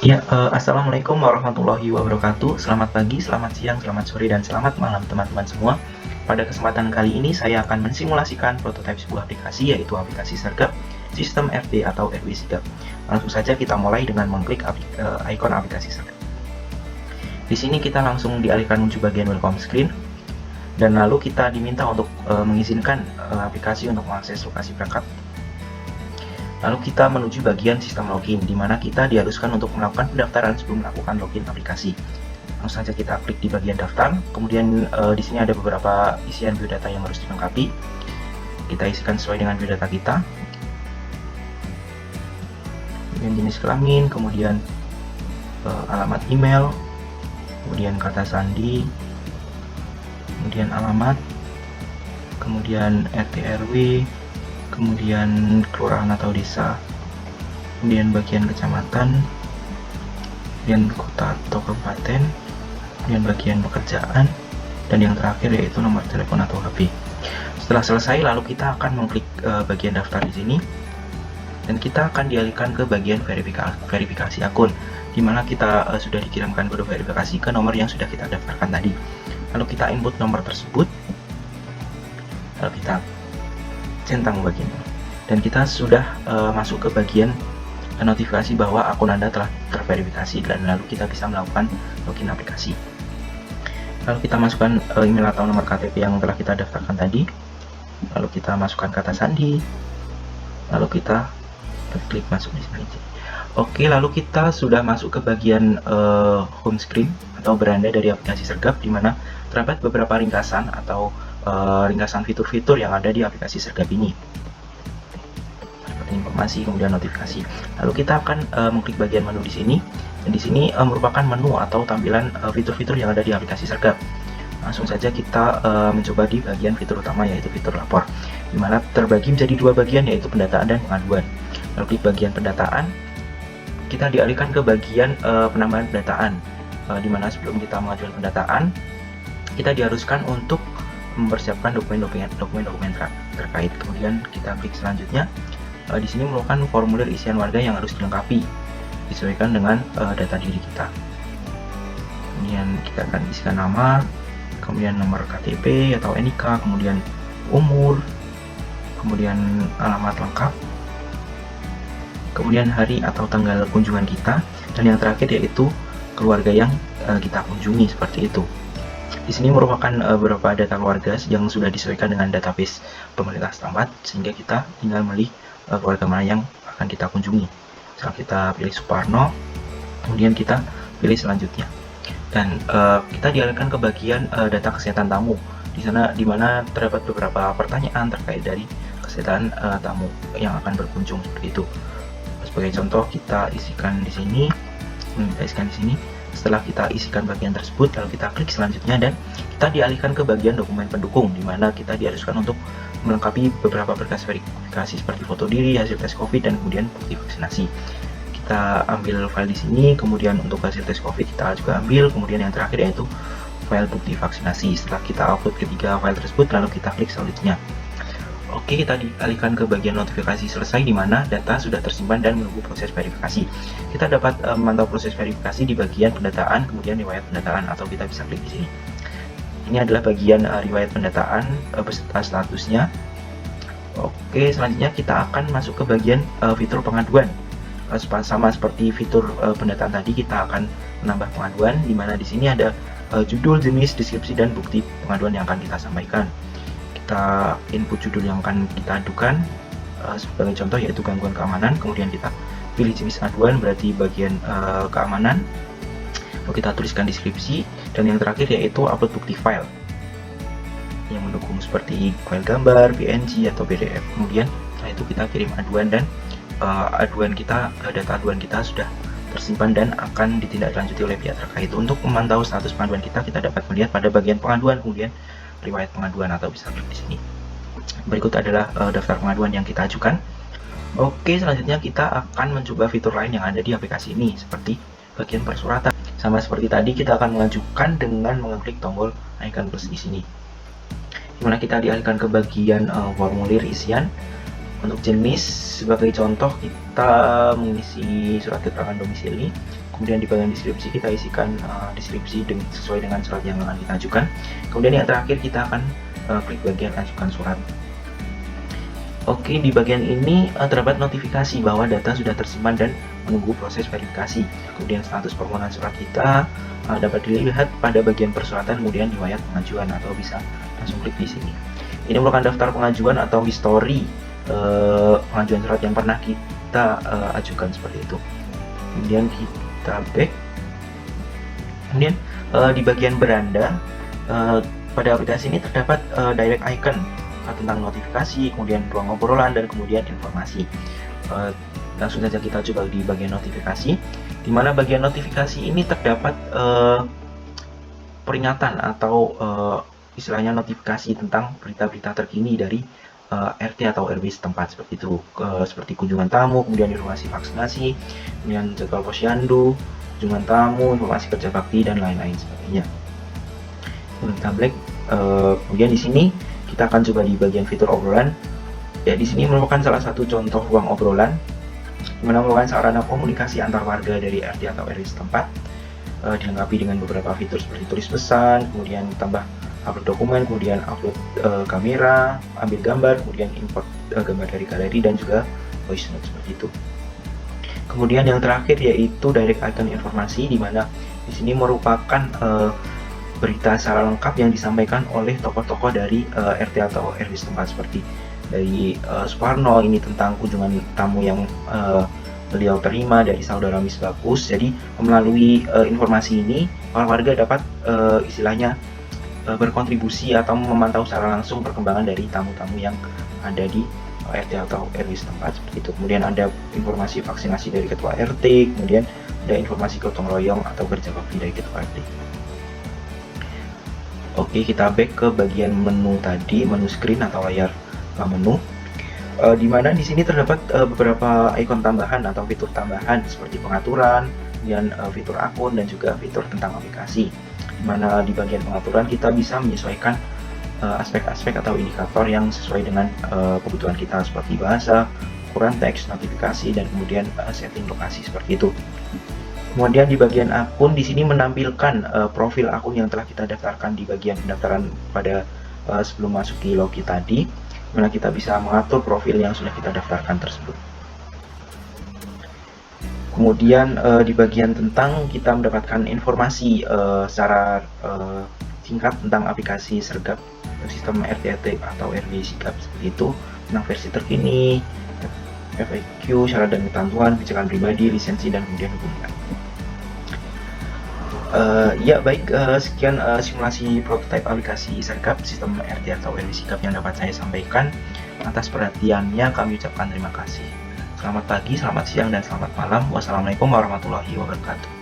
Ya, assalamualaikum warahmatullahi wabarakatuh. Selamat pagi, selamat siang, selamat sore, dan selamat malam teman-teman semua. Pada kesempatan kali ini saya akan mensimulasikan prototipe sebuah aplikasi, yaitu aplikasi Sergap sistem FD atau RW Sigap. Langsung saja kita mulai dengan mengklik ikon aplikasi Sergap. Di sini kita langsung dialihkan menuju bagian welcome screen, dan lalu kita diminta untuk mengizinkan aplikasi untuk mengakses lokasi perangkat. Lalu kita menuju bagian sistem login, di mana kita diharuskan untuk melakukan pendaftaran sebelum melakukan login aplikasi. Langsung saja kita klik di bagian daftar. Kemudian di sini ada beberapa isian biodata yang harus dilengkapi. Kita isikan sesuai dengan biodata kita. Kemudian jenis kelamin, kemudian alamat email, kemudian kata sandi, kemudian alamat, kemudian RT RW, kemudian kelurahan atau desa, kemudian bagian kecamatan, kemudian kota atau kabupaten, kemudian bagian pekerjaan, dan yang terakhir yaitu nomor telepon atau HP. Setelah selesai, lalu kita akan mengklik bagian daftar di sini, dan kita akan dialihkan ke bagian verifikasi akun, di mana kita sudah dikirimkan kode verifikasi ke nomor yang sudah kita daftarkan tadi. Lalu kita input nomor tersebut, lalu kita centang bagian ini, dan kita sudah masuk ke bagian notifikasi bahwa akun Anda telah terverifikasi, dan lalu kita bisa melakukan login aplikasi. Lalu kita masukkan email atau nomor KTP yang telah kita daftarkan tadi, lalu kita masukkan kata sandi, lalu kita klik masuk di sini. Oke, lalu kita sudah masuk ke bagian home screen atau beranda dari aplikasi Sergap, di mana terdapat beberapa ringkasan atau ringkasan fitur-fitur yang ada di aplikasi Sergap ini, seperti informasi, kemudian notifikasi. Lalu kita akan mengklik bagian menu di sini, dan di sini merupakan menu atau tampilan fitur-fitur yang ada di aplikasi Sergap. Langsung saja kita mencoba di bagian fitur utama, yaitu fitur lapor, di mana terbagi menjadi dua bagian, yaitu pendataan dan pengaduan. Lalu klik bagian pendataan, kita dialihkan ke bagian penambahan pendataan, di mana sebelum kita mengajukan pendataan, kita diharuskan untuk mempersiapkan dokumen-dokumen terkait. Kemudian kita klik selanjutnya. Di sini merupakan formulir isian warga yang harus dilengkapi disesuaikan dengan data diri kita. Kemudian kita akan isikan nama, kemudian nomor KTP atau NIK, kemudian umur, kemudian alamat lengkap, kemudian hari atau tanggal kunjungan kita, dan yang terakhir yaitu keluarga yang kita kunjungi, seperti itu. Di sini merupakan beberapa data keluarga yang sudah disesuaikan dengan database pemerintah setempat, sehingga kita tinggal memilih keluarga mana yang akan kita kunjungi. Misal kita pilih Suparno, kemudian kita pilih selanjutnya, dan kita dialihkan ke bagian data kesehatan tamu, di mana terdapat beberapa pertanyaan terkait dari kesehatan tamu yang akan berkunjung, seperti itu. Sebagai contoh, kita isikan di sini, Setelah kita isikan bagian tersebut, lalu kita klik selanjutnya, dan kita dialihkan ke bagian dokumen pendukung, di mana kita diharuskan untuk melengkapi beberapa berkas verifikasi seperti foto diri, hasil tes COVID, dan kemudian bukti vaksinasi. Kita ambil file di sini, kemudian untuk hasil tes COVID kita juga ambil, kemudian yang terakhir yaitu file bukti vaksinasi. Setelah kita upload ketiga file tersebut, lalu kita klik selanjutnya. Oke, kita dialihkan ke bagian notifikasi selesai, di mana data sudah tersimpan dan menunggu proses verifikasi. Kita dapat memantau proses verifikasi di bagian pendataan, kemudian riwayat pendataan, atau kita bisa klik di sini. Ini adalah bagian riwayat pendataan beserta statusnya. Oke, selanjutnya kita akan masuk ke bagian fitur pengaduan. Sama seperti fitur pendataan tadi, kita akan menambah pengaduan, di mana di sini ada judul, jenis, deskripsi, dan bukti pengaduan yang akan kita sampaikan. Kita input judul yang akan kita adukan, sebagai contoh yaitu gangguan keamanan, kemudian kita pilih jenis aduan, berarti bagian keamanan, lalu kita tuliskan deskripsi, dan yang terakhir yaitu upload bukti file yang mendukung seperti file gambar, PNG, atau PDF. Kemudian setelah itu kita kirim aduan, dan data aduan kita sudah tersimpan dan akan ditindaklanjuti oleh pihak terkait. Untuk memantau status pengaduan kita dapat melihat pada bagian pengaduan, kemudian riwayat pengaduan, atau bisa klik di sini. Berikut adalah daftar pengaduan yang kita ajukan. Oke, selanjutnya kita akan mencoba fitur lain yang ada di aplikasi ini, seperti bagian persuratan. Sama seperti tadi, kita akan mengajukan dengan mengklik tombol icon plus di sini, dimana kita dialihkan ke bagian formulir isian. Untuk jenis, sebagai contoh kita mengisi surat keterangan domisili, kemudian di bagian deskripsi kita isikan deskripsi sesuai dengan surat yang akan kita ajukan. Kemudian yang terakhir kita akan klik bagian ajukan surat. Oke, di bagian ini terdapat notifikasi bahwa data sudah tersimpan dan menunggu proses verifikasi. Kemudian status permohonan surat kita dapat dilihat pada bagian persyaratan, kemudian riwayat pengajuan, atau bisa langsung klik di sini. Ini merupakan daftar pengajuan atau history pengajuan surat yang pernah kita ajukan seperti itu. Kemudian kita back. Kemudian di bagian beranda pada aplikasi ini terdapat direct icon tentang notifikasi, kemudian ruang obrolan, dan kemudian informasi. Langsung saja kita coba di bagian notifikasi, di mana bagian notifikasi ini terdapat peringatan atau istilahnya notifikasi tentang berita-berita terkini dari RT atau RW setempat seperti itu, seperti kunjungan tamu, kemudian informasi vaksinasi, kemudian jadwal posyandu, kunjungan tamu, informasi kerja bakti, dan lain-lain sebagainya. Kita black. Kemudian di sini kita akan coba di bagian fitur obrolan. Ya, di sini merupakan salah satu contoh ruang obrolan, di mana merupakan sarana komunikasi antar warga dari RT atau RW setempat, dilengkapi dengan beberapa fitur seperti tulis pesan, kemudian tambah upload dokumen, kemudian upload kamera, ambil gambar, kemudian import gambar dari galeri, dan juga voice note seperti itu. Kemudian yang terakhir yaitu direct icon informasi, di mana di sini merupakan berita secara lengkap yang disampaikan oleh tokoh-tokoh dari RT atau RW setempat, seperti dari Suparno ini tentang kunjungan tamu yang beliau terima dari saudara Misbakus. Jadi melalui informasi ini warga dapat istilahnya berkontribusi atau memantau secara langsung perkembangan dari tamu-tamu yang ada di RT atau RW setempat seperti itu. Kemudian ada informasi vaksinasi dari ketua RT, kemudian ada informasi gotong royong atau kerja bakti dari ketua RT. Oke, kita back ke bagian menu tadi, menu screen atau layar menu, di mana di sini terdapat beberapa ikon tambahan atau fitur tambahan seperti pengaturan, kemudian fitur akun, dan juga fitur tentang aplikasi. Di mana di bagian pengaturan kita bisa menyesuaikan aspek-aspek atau indikator yang sesuai dengan kebutuhan kita, seperti bahasa, ukuran teks, notifikasi, dan kemudian setting lokasi seperti itu. Kemudian di bagian akun di sini menampilkan profil akun yang telah kita daftarkan di bagian pendaftaran pada sebelum masuk ke login tadi, mana kita bisa mengatur profil yang sudah kita daftarkan tersebut. Kemudian di bagian tentang kita mendapatkan informasi secara singkat tentang aplikasi Sergap sistem RT atau RW Sigap seperti itu, tentang versi terkini, FAQ, syarat dan ketentuan, kebijakan pribadi, lisensi, dan kemudian hubungan. Ya baik, sekian simulasi prototipe aplikasi Sergap sistem RT atau RW Sigap yang dapat saya sampaikan. Atas perhatiannya kami ucapkan terima kasih. Selamat pagi, selamat siang, dan selamat malam. Wassalamualaikum warahmatullahi wabarakatuh.